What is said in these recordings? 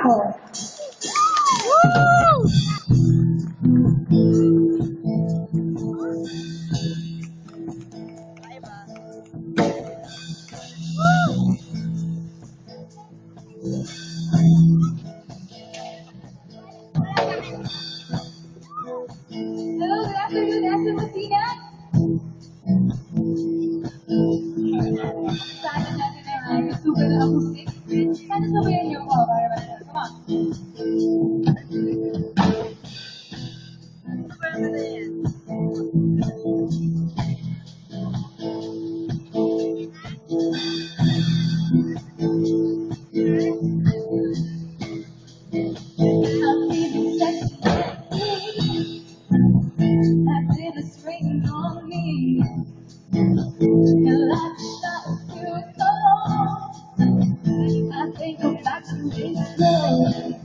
go. Hello, good afternoon, SM Messina. Sana natin ang kasugan ng acoustic. Sana sabayan niyo ako para basta. Come on. I'm feeling sexy. That feeling's raining on me. And like a shot through the hole. I think I'm back to it.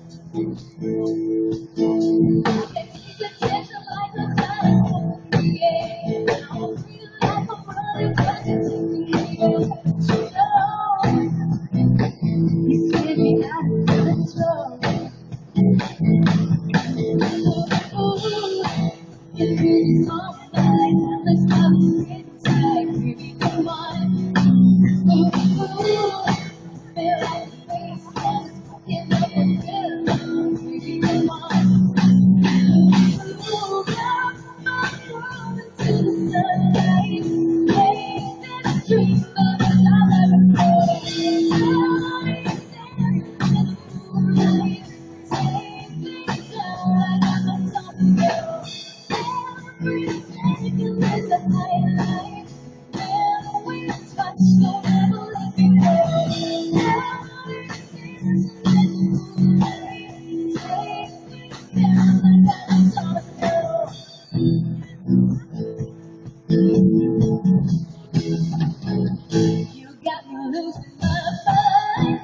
You got me losing my mind.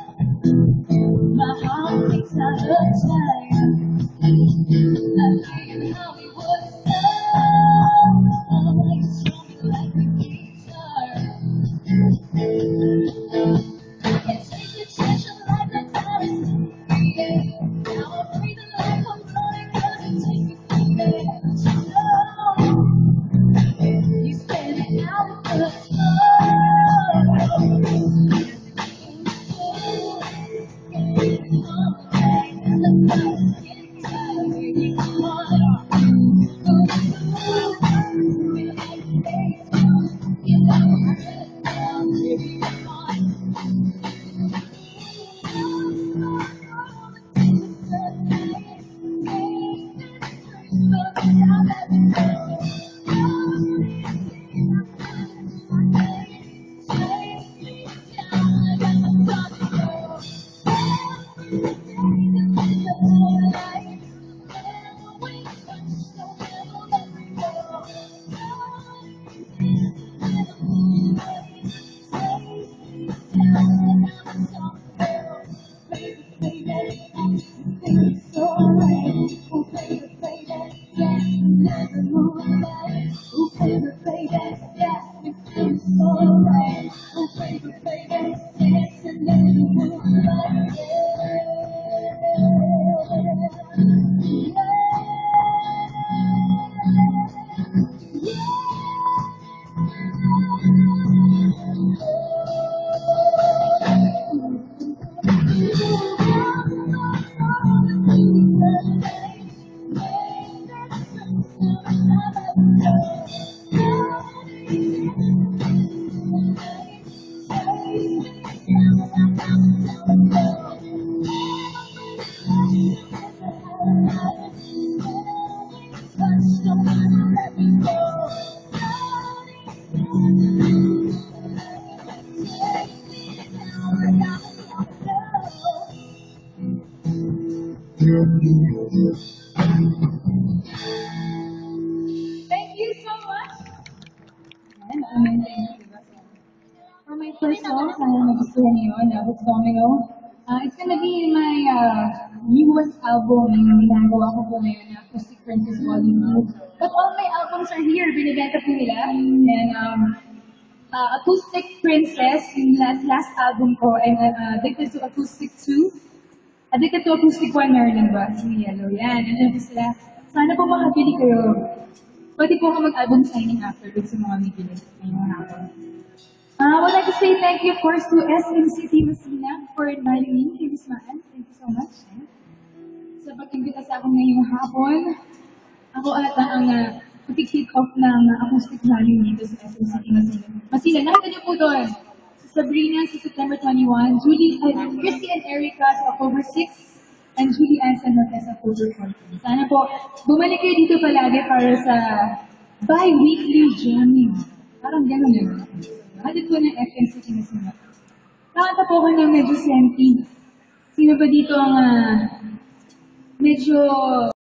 My heart beats out of time. I'm thinking Hollywood style. You show me like a guitar. Can't take the chance of life like that is free. Now I'm breathing like I'm floating 'cause you take me there. You spend it out for the Thank you so much. And amazing. For my first song, sana nagustuhan niyo yun, It's Domino. It's gonna be my newest album na ginagawa ko po ngayon, Acoustic Princess Volume 2. But all my albums are here, binibenta po nila. And Acoustic Princess, yung last album ko, and Addicted to Acoustic 2. Addicted to Acoustic One, Marilyn ba? Si Yellow. Yan, nandiyan po sila. Sana po makabili kayo. Pwede po ako mag-album signing after dun sa mga bibili ngayong hapon. I would like to say thank you, of course, to SM City Messina for inviting me. Thank you, Smaan. Thank you so much. Sa pag-imbita sa akin ngayong hapon, ako ata ang mag-kick off ng acoustic rally dito sa SM City Messina. Messina, nakita niyo po doon. Si Sabrina sa September 21, Christy and Erica sa October 6, and Julie Ann San Jose sa October 14. Sana po, bumalik kayo dito palagi para sa bi-weekly jamming. Parang gano'n yun. Hatid po ng FM City Messina. Nakanta po ko ng medyo senti. Sino ba dito ang medyo